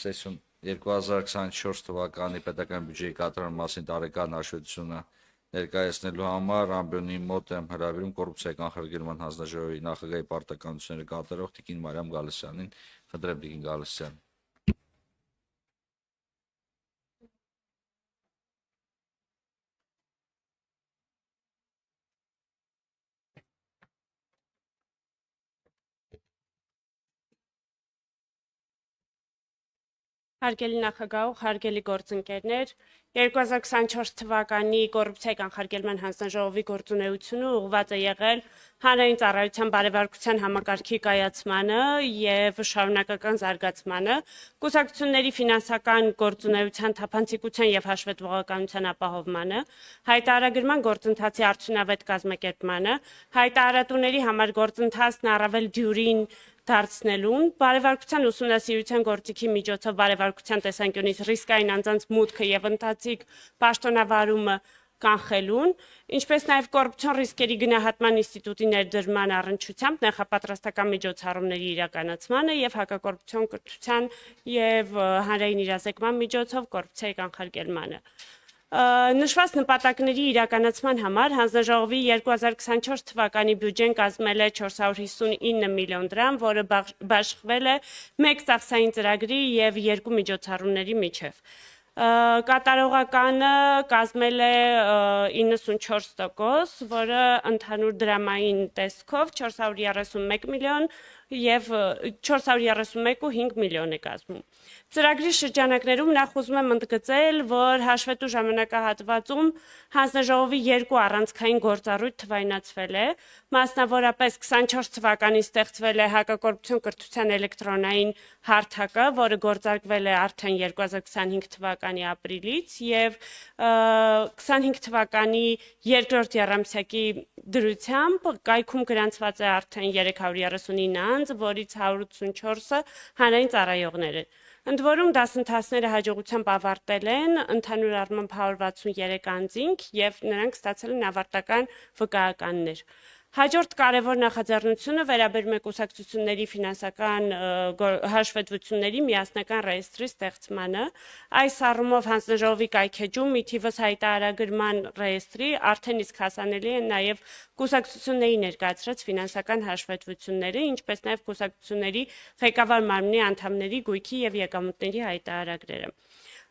Սեսյուն 2024 թվականի պետական բյուջեի կատարման մասին տարեկան հաշվետվությունը ներկայացնելու համար ամբիոնի մոտ եմ հրավիրում կոռուպցիայի կանխարգելման հանձնաժողովի նախագահի պարտականությունները կատարող Տիկին Մարիամ Գալստյանին։ Խնդրեմ Տիկին Գալստյան։ Հարգելի նախագահող, հարգելի գործընկերներ, 2024 թվականի կոռուպցիայի կանխարգելման հանձնաժողովի գործունեությունը ուղղված է եղել հանրային ծառայության բարեվարկության համակարգի կայացմանը եւ շարունակական զարգացմանը, կուսակցությունների ֆինանսական գործունեության թափանցիկության եւ հաշվետվողականության ապահովմանը, հայտարարագրման գործընթացի արդյունավետ կազմակերպմանը, հայտարարատուների համար գործընթացն առավել դյուրին դարձնելուն, բարեվարկության ուսումնասիրության գործիքի միջոցով բարեվարկության տեսանկյունից ռիսկային անձանց մուտքը եւ ընթացիկ պաշտոնավարումը կանխելուն, ինչպես նաեւ կոռուպցիոն ռիսկերի գնահատման ինստիտուտի ներդրման առնչությամբ նախապատրաստական միջոցառումների իրականացմանը եւ հակակոռուպցիոն կրթության եւ հանրային իրազեկման միջոցով կոռուպցիայի կանխարգելմանը։ Նշված նպատակների իրականացման համար հանձնաժողովի 2024 թվականի բյուջեն կազմել է 459 միլիոն դրամ, որը բաշխվել է 1 ծախսային ծրագրի եւ 2 միջոցառումների միջև։ Կատարողականը կազմել է 94%, որը ընդհանուր դրամային տեսքով 431 միլիոն եւ 431.5 միլիոն է կազմում։ Ծրագրի շրջանակներում նախ ուզում եմ ընդգծել, որ հաշվետու ժամանակահատվածում հանձնաժողովի 2 առանցքային գործառույթ թվայնացվել է, մասնավորապես 24 թվականին ստեղծվել է հակակոռուպցիոն կրթության էլեկտրոնային հարթակը, որը գործարկվել է արդեն 2025 թվականի ապրիլից եւ 25 թվականի երկրորդ եռամսյակի դրությամբ կայքում գրանցված է արդեն 339 անձ, որից 184-ը հանրային ծառայողներ են։ Ընդ որում դասընթացները հաջողությամբ ավարտել են ընդհանուր առմամբ 163 անձինք եւ նրանք ստացել են ավարտական վկայականներ։ Հաջորդ կարևոր նախաձեռնությունը վերաբերում է կուսակցությունների ֆինանսական հաշվետվությունների միասնական ռեեստրի ստեղծմանը։ Այս առումով հանձնաժողովի կայքեջում մի թիվս հայտարարագրման ռեեստրի արդեն իսկ հասանելի են նաեւ կուսակցությունների ներկայացրած ֆինանսական հաշվետվությունները, ինչպես նաեւ կուսակցությունների ղեկավար մարմնի անդամների գույքի եւ եկամուտների հայտարարագրերը։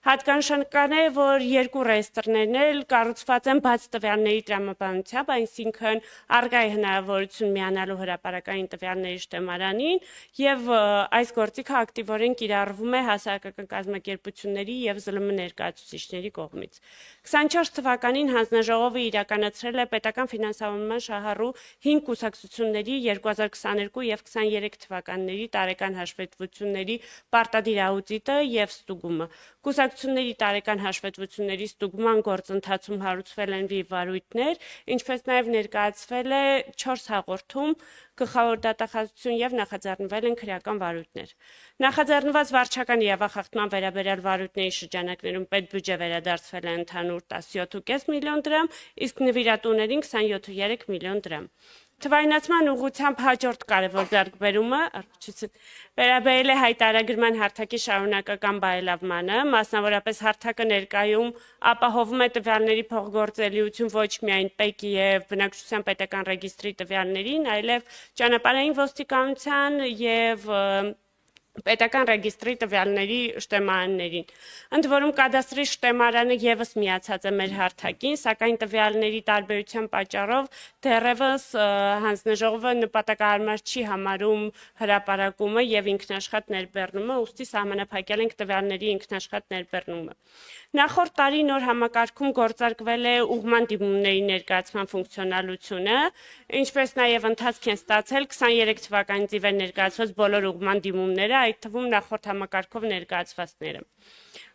Հատկանշական է, որ 2 ռեեստրներն էլ կառուցված են բաց տվյալների տրամաբանությամբ, այսինքն առկա է հնարավորություն միանալու հրապարակային տվյալների շտեմարանին եւ այս գործիքը ակտիվորեն կիրառվում է հասարակական կազմակերպությունների եւ ԶԼՄ ներկայացուցիչների կողմից։ 24 թվականին հանձնաժողովը իրականացրել է պետական ֆինանսավորման շահառու 5 կուսակցությունների 2022 եւ 23 թվականների տարեկան հաշվետվությունների պարտադիր աուդիտը եւ ստուգումը։ Կուսակցությունների տարեկան հաշվետվությունների ստուգման գործընթացում հարուցվել են վարույթներ, ինչպես նաև ներկայացվել է 4 հաղորդում, գլխավոր դատախազություն եւ նախաձեռնվել են քրեական վարույթներ։ Նախաձեռնված վարչական իրավախախտման վերաբերյալ վարույթների շրջանակներում պետբյուջե վերադարձվել է ընդհանուր 17.5 միլիոն դրամ, իսկ նվիրատուներին 27.3 միլիոն դրամ։ Թվայնացման ուղղությամբ հաջորդ կարևոր ձեռքբերումը վերաբերել է հայտարարագրման հարթակի շարունակական բարելավմանը, մասնավորապես հարթակը ներկայում ապահովում է տվյալների փոխգործելիություն ոչ միայն ՊԵԿ եւ բնակչության պետական ռեգիստրի տվյալներին, այլև ճանապարհային ոստիկանության եւ պետական ռեգիստրի տվյալների շտեմարաններին։ Ընդ որում կադաստրի շտեմարանը եւս միացած է մեր հարթակին, սակայն տվյալների տարբերության պատճառով դեռևս հանձնաժողովը նպատակահարմար չի համարում հրապարակումը եւ ինքնաշխատ ներբեռնումը, ուստի սահմանափակել ենք տվյալների ինքնաշխատ ներբեռնումը։ Նախորդ տարի նոր համակարգում գործարկվել է ուղղման դիմումների ներկայացման ֆունկցիոնալությունը, ինչպես նաեւ ընթացք են ստացել 23 թվականից ի վեր ներկայացված բոլոր ուղղման դիմումները, այդ թվում նախորդ համակարգով ներկայացվածները։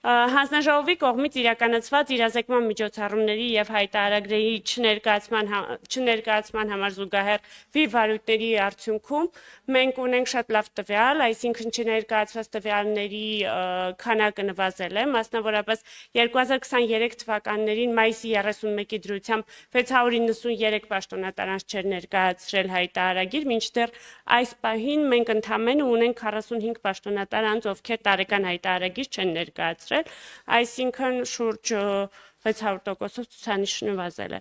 Հանձնաժողովի կողմից իրականացված իրազեկման միջոցառումների եւ հայտարարագրերի չներկայացման համար զուգահեռ վարույթների արդյունքում մենք ունենք շատ լավ տվյալ, այսինքն չներկայացված տվյալների քանակը նվազել է, մասնավորապես 2023 թվականներին մայիսի 31-ի դրությամբ 693 պաշտոնատարանց չեր ներկայացրել հայտարարագիր, մինչդեռ այս պահին մենք ընդամենը ունենք 5 պաշտոնատար անձ, ովքեր տարեկան հայտարարագիր չեն ներկայացրել, այսինքն շուրջ 600%-ով ցուցանիշը նվազել է։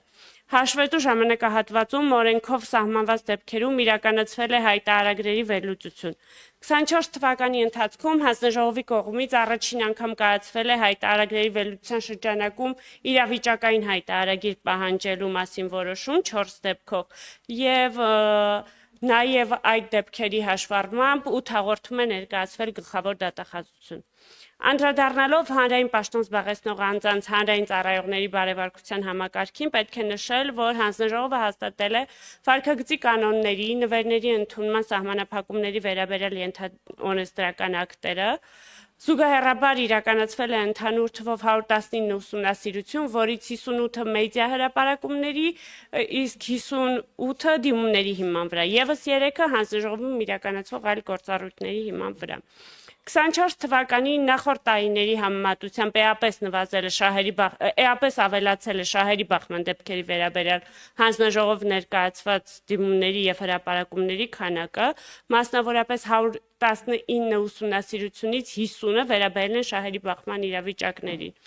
Հաշվետու ժամանակահատվածում օրենքով սահմանված դեպքերում իրականացվել է հայտարարագրերի վերլուծություն։ 24 թվականի ընթացքում հանձնաժողովի կողմից առաջին անգամ կայացվել է հայտարարագրերի վերլուծության շրջանակում իրավիճակային հայտարարագիր պահանջելու մասին որոշում 4 դեպքով եւ նաև այդ դեպքերի հաշվառմամբ 8 հաղորդում է ներկայացվել գլխավոր դատախազություն։ Անդրադառնալով հանրային պաշտոն զբաղեցնող անձանց հանրային ծառայողների բարևարկության համակարգին, պետք է նշել, որ հանձնաժողովը հաստատել է վարքագծի կանոնների, նվերների ընդունման սահմանափակումների վերաբերյալ օրենսդրական ակտերը, զուգահեռաբար իրականացվել է ընդհանուր թվով 119 ուսումնասիրություն, որից 58-ը մեդիա հրապարակումների, իսկ 58-ը դիմումների հիման վրա, ևս 3-ը հանձնաժողովում իրականացվող այլ գործառույթների հիման վրա։ 24 թվականի նախորդ տարիների համեմատությամբ էապես ավելացել է շահերի բախման դեպքերի վերաբերյալ հանձնաժողով ներկայացված դիմումների եւ հրապարակումների քանակը, մասնավորապես 119 ուսումնասիրությունից 50-ը վերաբերել են շահերի բախման իրավիճակներին։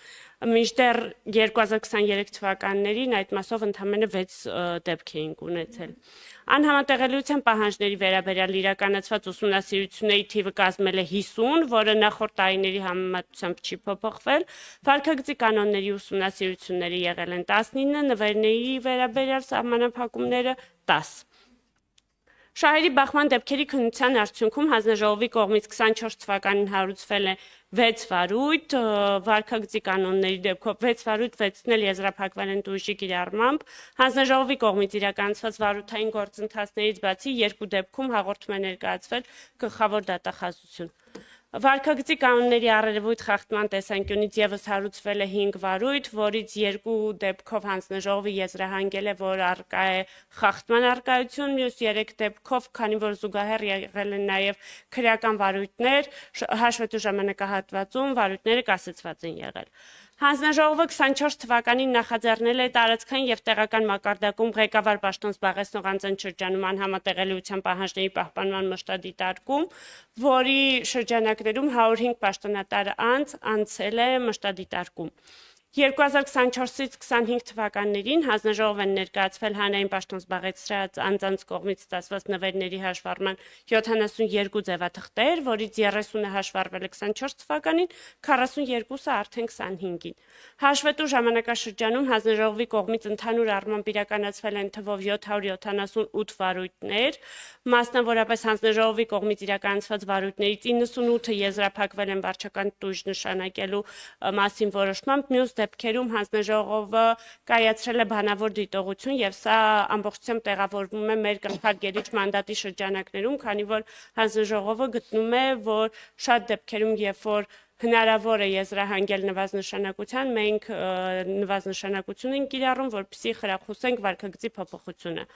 Մինչդեռ 2023 թվականներին այդ մասով ընդամենը 6 դեպք էինք ունեցել։ Անհամատեղելիության պահանջների վերաբերյալ իրականացված ուսումնասիրությունների թիվը կազմել է 50, որը նախորդ տարիների համեմատությամբ չի փոփոխվել։ Վարքագծի կանոնների ուսումնասիրությունները եղել են 19, նվերների վերաբերյալ սահմանափակումները 10։ Շահերի բախման դեպքերի քննության արդյունքում հանձնաժողովի կողմից 24 թվականին հարուցվել է 6 վարույթ, վարքագծի կանոնների դեպքով 6 վարույթ 6-ն էլ եզրափակվել են տույժի կիրառմամբ, հանձնաժողովի կողմից իրականացված վարութային գործընթացներից բացի 2 դեպքում հաղորդում է ներկայացվել գլխավոր դատախազություն։ Վարքագծի կանոնների առերևույթ խախտման տեսանկյունից ևս հարուցվել է 5 վարույթ, որից 2 դեպքով հանձնաժողովը եզրահանգել է, որ առկա է խախտման առկայություն, մյուս 3 դեպքով, քանի որ զուգահեռ եղել են նաև քրեական վարույթներ, հաշվետու ժամանակահատվածում վարույթները կասեցված են եղել։ Հանձնաժողովը 24 թվականին նախաձեռնել է տարածքային եւ տեղական մակարդակում ղեկավար պաշտոն զբաղեցնող անձանց շրջանում անհամատեղելիության պահանջների պահպանման մշտադիտարկում, որի շրջանակներում 105 պաշտոնատար անձ անցել է մշտադիտարկում։ 2024-ից 25 թվականներին հանձնաժողով են ներկայացվել հանրային պաշտոն զբաղեցրած անձանց կողմից ստացված նվերների հաշվառման 72 ձևաթղթեր, որից 30-ը հաշվառվել է 24 թվականին, 42-ը արդեն 25-ին։ Հաշվետու ժամանակաշրջանում հանձնաժողովի կողմից ընդհանուր առմամբ իրականացվել են թվով 778 վարույթներ, մասնավորապես հանձնաժողովի կողմից իրականացված վարույթներից 98-ը եզրափակվել են վարչական տույժ նշանակելու մասին որոշմամբ, մյուս դեպքերում հանձնաժողովը կայացրել է բանավոր դիտողություն եւ սա ամբողջությամբ տեղավորվում է մեր կանխարգելիչ մանդատի շրջանակներում, քանի որ հանձնաժողովը գտնում է, որ շատ դեպքերում, երբ որ հնարավոր է եզրահանգել նվազնշանակության, մենք նվազնշանակություն ենք կիրառում, որպեսզի խրախուսենք վարքագծի փոփոխությունը։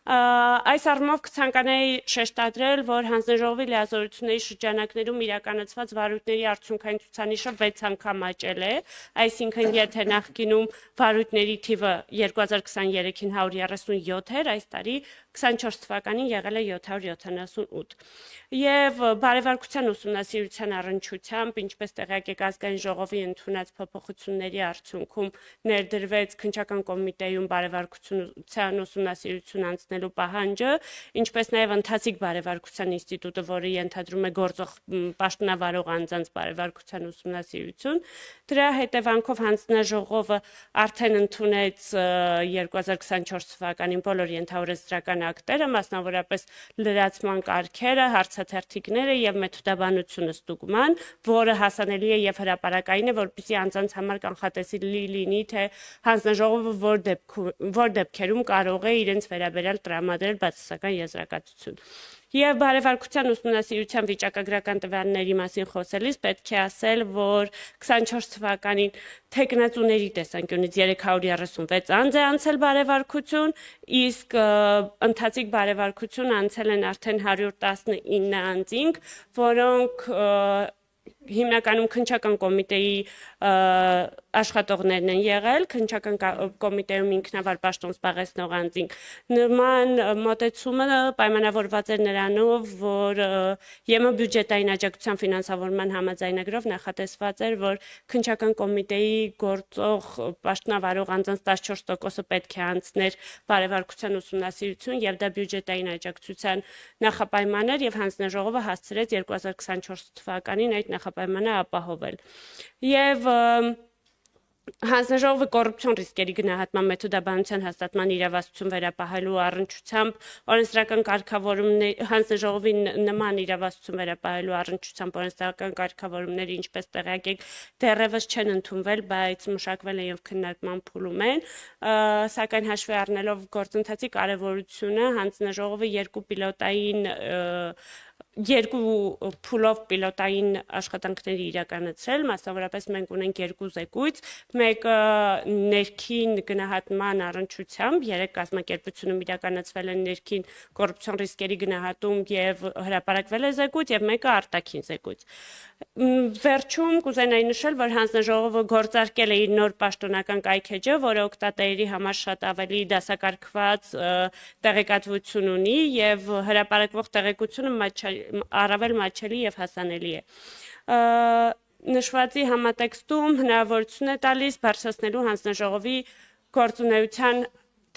Այս առումով կցանկանայի շեշտադրել, որ հանձնաժողովի լիազորությունների շրջանակներում իրականացված վարույթների արդյունքային ցուցանիշը 6 անգամ աճել է, այսինքն եթե նախկինում վարույթների թիվը 2023-ին 137 էր, այս տարի 24 թվականին եղել է 778։ Եվ բարևարկության ուսումնասիրության առնչությամբ, ինչպես տեղյակ եք ազգային ժողովի ընդունած փոփոխությունների արդյունքում ներդրվեց քննչական կոմիտեում բարևարկության ուսումնասիրություն անցնելու պահանջը, ինչպես նաև ընթացիկ բարևարկության ինստիտուտը, որը ենթադրում է գործող պաշտոնավարող անձանց բարևարկության ուսումնասիրություն, դրա հետևանքով հանձնաժողովը արդեն ընդունեց 2024 թվականին բոլոր ենթաօրենսդրական ակտերը, մասնավորապես լրացման կարգերը, հարցաթերթիկները եւ մեթոդաբանությունը ստուգման, որը հասանելի է եւ հրապարակային է, որպեսզի անձանց համար կանխատեսելի լինի, թե հանձնաժողովը որ դեպքերում կարող է իրենց վերաբերյալ տրամադրել բացասական եզրակացություն։ Եվ բարևարկության ուսումնասիրության վիճակագրական տվյալների մասին խոսելիս պետք է ասել, որ 24 թվականին թեկնածուների տեսանկյունից 336 անձ է անցել բարևարկություն, իսկ ընթացիկ բարևարկություն անցել են արդեն 119 անձինք, որոնք հիմնականում քննչական կոմիտեի աշխատողներն են եղել, քննչական կոմիտեում ինքնավար պաշտոն զբաղեցնող անձին։ Նման մոտեցումը պայմանավորված էր նրանով, որ ԵՄ բյուջետային աջակցության ֆինանսավորման համաձայնագրով նախատեսված էր, որ քննչական կոմիտեի գործող պաշտոնավարող անձանց 14%-ը պետք է անցներ բարևարկության ուսումնասիրություն եւ դա բյուջետային աջակցության նախապայման էր եւ հանձնաժողովը հասցրեց 2024 թվականին այդ նախապայմանը ապահովել։ Եվ հանձնաժողովը կոռուպցիոն ռիսկերի գնահատման մեթոդաբանության հաստատման իրավասություն վերապահելու առնչությամբ օրենսդրական կարգավորումներ հանձնաժողովի նման իրավասություն վերապահելու առնչությամբ օրենսդրական կարգավորումները ինչպես տեղյակ եք դեռևս չեն ընդունվել, բայց մշակվել են եւ քննարկման փուլում են, սակայն հաշվի առնելով գործընթացի կարևորությունը հանձնաժողովը երկու փուլով պիլոտային աշխատանքների իրականացրել, մասնավորապես մենք ունենք երկու զեկույց, մեկը ներքին գնահատման առնչությամբ, 3 կազմակերպությունում իրականացվել են ներքին կոռուպցիոն ռիսկերի գնահատում եւ հրապարակվել է զեկույց եւ մեկը արտաքին զեկույց։ Վերջում կուզենայի նշել, որ հանձնաժողովը գործարկել է իր նոր պաշտոնական կայքէջը, որը օգտատերերի համար շատ ավելի դասակարգված տեղեկատվություն ունի եւ հրապարակվող տեղեկությունը առավել մատչելի եւ հասանելի է։ Նշվածի համատեքստում հնարավորություն է տալիս բարձրացնելու հանձնաժողովի գործունեության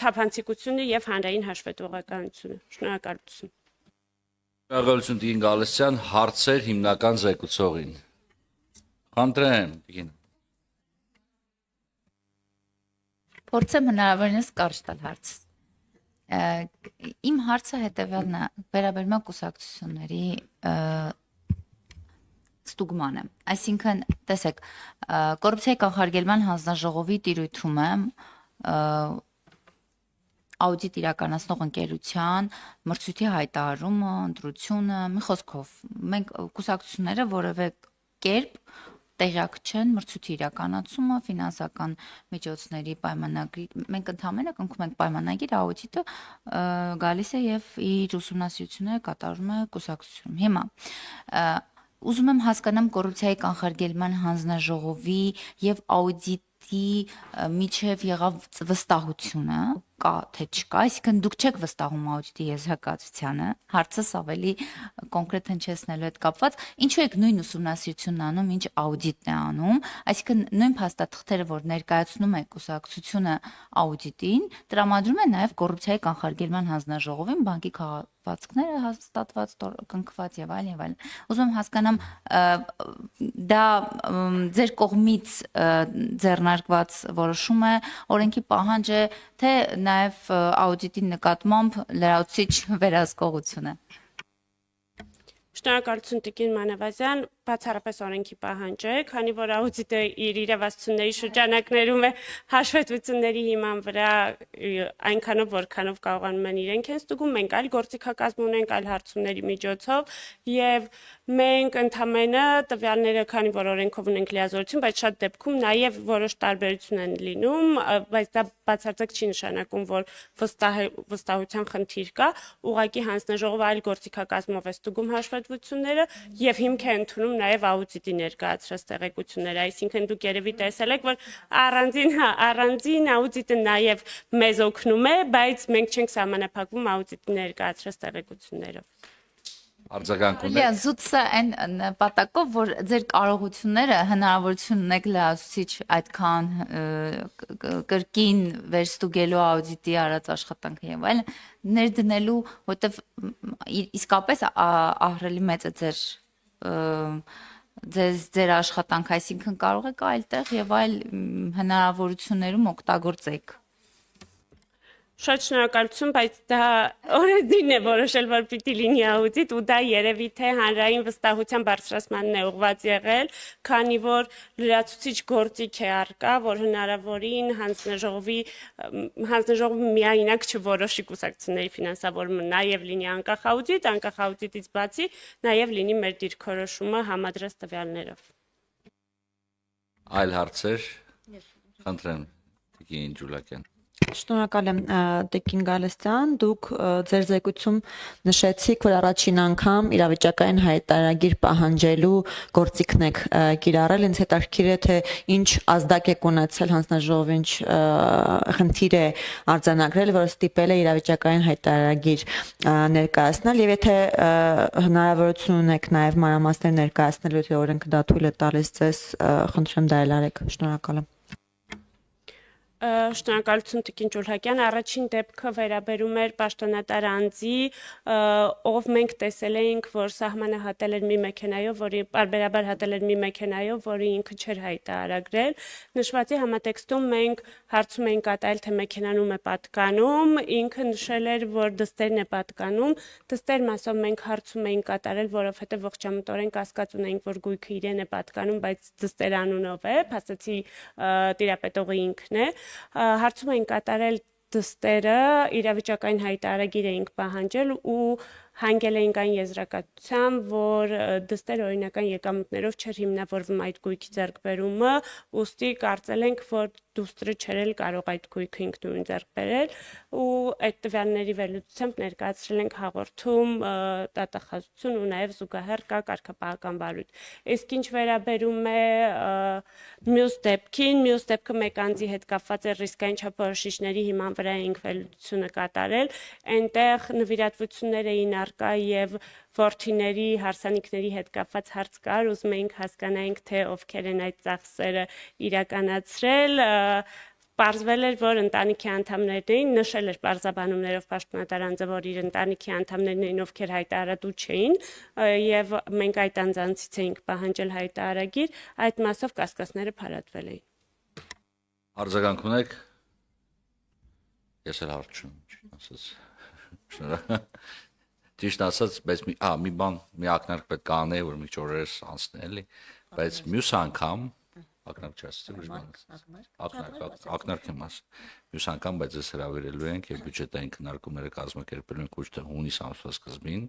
թափանցիկությունը եւ հանրային հաշվետվողականությունը։ Շնորհակալություն։ Շնորհակալություն Տիկին Գալստյան, հարցեր հիմնական զեկուցողին։ Խնդրեմ, Տիկին։ Փորձեմ հնարավորինս կարճ տալ հարց։ Իմ հարցը հետևյալն է, վերաբերում է կուսակցությունների ստուգմանը։ Այսինքն, տեսեք, կոռուպցիայի կանխարգելման հանձնաժողովի տիրույթում է աուդիտ իրականացնող ընկերության մրցույթի հայտարարումը, ընտրությունը, մի խոսքով, մենք կուսակցությունները որևէ կերպ տեղյակ չեն մրցույթի իրականացումը, ֆինանսական միջոցների պայմանագրի, մենք ընդհանրապես կնքում ենք պայմանագիր, աուդիտը գալիս է եւ իր ուսումնասիրությունները կատարում է կուսակցությունում։ Հիմա ուզում եմ հասկանամ կոռուպցիայի կանխարգելման հանձնաժողովի եւ աուդիտի միջև եղավ վստահությունը կա թե չկա, այսինքն դուք չեք վստահում աուդիտի եզրակացությանը, հարցս ավելի կոնկրետ հնչեցնելու հետ կապված, ինչու եք նույն ուսումնասիրությունն անում, ինչ աուդիտն է անում, այսինքն նույն փաստաթղթերը, որ ներկայացնում է կուսակցությունը աուդիտին, տրամադրում է նաև կոռուպցիայի կանխարգելման հանձնաժողովին, բանկի քաղաքացիները հաստատված, կնքված եւ այլն։ Ուզում եմ հասկանամ, դա ձեր կողմից ձեռնարկված որոշում է, օրենքի պահանջ է, թե նաև աուդիտի նկատմամբ լրացուցիչ վերահսկողությունը։ Շնորհակալություն Տիկին Մանավազյան, բացառապես օրենքի պահանջ է, քանի որ աուդիտը իր իրավասությունների շրջանակներում է հաշվետվությունների հիման վրա այնքանով որքանով կարողանում են իրենք են ստուգում, մենք այլ գործիքակազմ ունենք, այլ հարցումների միջոցով եւ մենք ընդամենը տվյալները, քանի որ օրենքով ունենք լիազորություն, բայց շատ դեպքում նաեւ որոշ տարբերություն են լինում, բայց դա բացարձակ չի նշանակում, որ վստահության խնդիր կա, ուղղակի հանձնաժողովը այլ գործիքակազմով է ստուգում հաշվետվությունները եւ հիմք է ընդունում նաև աուդիտի ներկայացրած տեղեկությունները, այսինքն դուք երևի տեսել եք, որ առանձին աուդիտը նաև մեզ օգնում է, բայց մենք չենք սահմանափակվում աուդիտի ներկայացրած տեղեկություններով։ Արձագանք ունեք։ Լիա, զուտսը այն նպատակով, որ ձեր կարողությունները հնարավորություն ունեք լրացուցիչ այդքան կրկին վերստուգելու աուդիտի արած աշխատանքը եւ այլն ներդնելու, որտեվ իսկապես ահռելի մեծ է ձեր աշխատանք, այսինքն կարող եք այլտեղ եւ այլ հնարավորություններում օգտագործեք։ Շատ շնորհակալություն, բայց դա օրենքին է որոշել, որ պիտի լինի աուդիտ ու դա երևի թե հանրային վստահության բարձրացմանն է ուղղված եղել, քանի որ լրացուցիչ գործիք է առկա, որ հնարավորին հանձնաժողովը միայնակ չորոշի կուսակցությունների ֆինանսավորումը, նաև լինի անկախ աուդիտից բացի նաև լինի մեր դիրքորոշումը համադրած տվյալներով։ Այլ հարցեր։ Խնդրեմ, Տիկին Ջուլակյան։ Շնորհակալ եմ Տիկին Գալստյան, դուք ձեր զեկույցում նշեցիք, որ առաջին անգամ իրավիճակային հայտարարագիր պահանջելու գործիքն եք կիրառել, ինձ հետաքրքիր է թե ինչ ազդակ եք ունեցել հանձնաժողովի, ինչ խնդիր է արձանագրել, որ ստիպել է իրավիճակային հայտարարագիր ներկայացնել, եւ եթե հնարավորություն ունեք նաեւ մանրամասներ ներկայացնելու, թե օրենքը դա թույլ է տալիս ձեզ, խնդրեմ դա էլ արեք, շնորհակալ եմ։ Շնորհակալություն Տիկին Ջուլհակյան, առաջին դեպքը վերաբերում էր պաշտոնատար անձի, ով մենք տեսել էինք, որ սահմանը հատել էր մի մեքենայով, որի պարբերաբար հատել էր մի մեքենայով, որի ինքը չէր հայտարարել։ Նշվածի համատեքստում մենք հարցում էինք կատարել, թե մեքենան ում է պատկանում, ինքը նշել էր, որ դստերն է պատկանում, դստեր մասով մենք հարցում էինք կատարել, որովհետև ողջամտորեն կասկած ունեինք, որ գույքը իրեն է պատկանում, բայց դստեր անունով է, ասացի տիրապետողը ինքն է։ Հարցում էինք կատարել դստերը, իրավիճակային հայտարարագիր էինք պահանջել ու հանգել էինք այն եզրակացությամբ, որ դստեր օրինական եկամուտներով չէր հիմնավորվում այդ գույքի ձեռքբերումը, ուստի կարծել ենք, որ դուստրը չէր կարող այդ գույքը ինքնուրույն ձեռք բերել ու այդ տվյալների վերլուծությամբ ներկայացրել ենք հաղորդում դատախազություն ու նաև զուգահեռ կա կարգապահական բարույթ։ Իսկ ինչ վերաբերում է մյուս դեպքին, մյուս դեպքը մեկ անձի հետ կապված է ռիսկային չափորոշիչների հիման վրա էինք վերլուծությունը կատարել, այնտեղ նվիրատվություններ էին առկա եւ ворթիների հարսանիքների հետ կապված հարց կար, ուզում էինք հասկանայինք, թե ովքեր են այդ ծախսերը իրականացրել, պարզվել էր, որ ընտանիքի անդամներն էին, նշել էր պարզաբանումներով պաշտոնատար անձը, որ իր ընտանիքի անդամներն էին, ովքեր հայտարարատու չէին, եւ մենք այդ անձանցից էինք պահանջել հայտարարագիր, այդ մասով կասկածները փարատվել էին։ Արձագանք ունեք։ Ես էլ հարց չունեմ, ասած։ Շնորհակալ։ Ճիշտ ասած, բայց մի բան, մի ակնարկ պետք է անեի, որ մի չորերս անցնի, էլի, բայց մյուս անգամ ակնարկ չասեցի, ուրիշ բան։ Ակնարկ եմ ասում։ Մյուս անգամ բայց ես հրավիրելու ենք եւ բյուջետային քննարկումները կազմակերպելու ենք ոչ թե հունիս ամսվա սկզբին,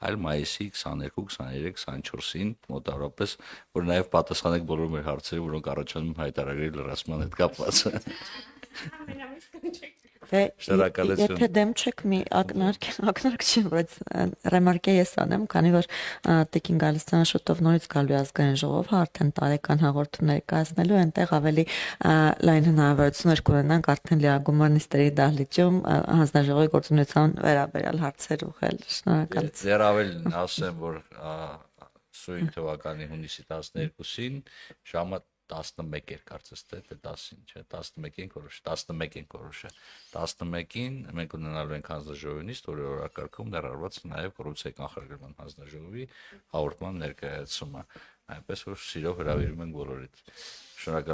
այլ մայիսի 22, 23, 24-ին մոտավորապես, որ նաեւ պատասխանեք բոլոր մեր հարցերը, որոնք առաջանում հայտարարի լրացման հետ կապված։ Շնորհակալություն։ Եթե դեմ չեք մի ակնարկ չի, բայց ռեմարկե ես անեմ, քանի որ Տիկին Գալստյանը շուտով նորից գալու է ազգային ժողով, արդեն տարեկան հաղորդում ներկայացնելու, այնտեղ ավելի լայն հնարավորություններ կունենանք արդեն լիագումար նիստերի դահլիճում հանձնաժողովի գործունեության վերաբերյալ հարցեր ուղղել։ Շնորհակալություն։ Դեռ ավելի ասեմ, որ սույն թվականի հունիսի 12-ին ժամը 11 էր կարծես թե 10-ին, չէ, 11-ին կորոշը։ 11-ին մենք ունենալու ենք հանձնաժողովի նիստ, որի օրակարգում ներառված նաև կոռուպցիայի կանխարգելման հանձնաժողովի հաղորդման ներկայացումը։ Այնպես որ սիրով հրավիրում ենք բոլորիդ։ Շնորհակալ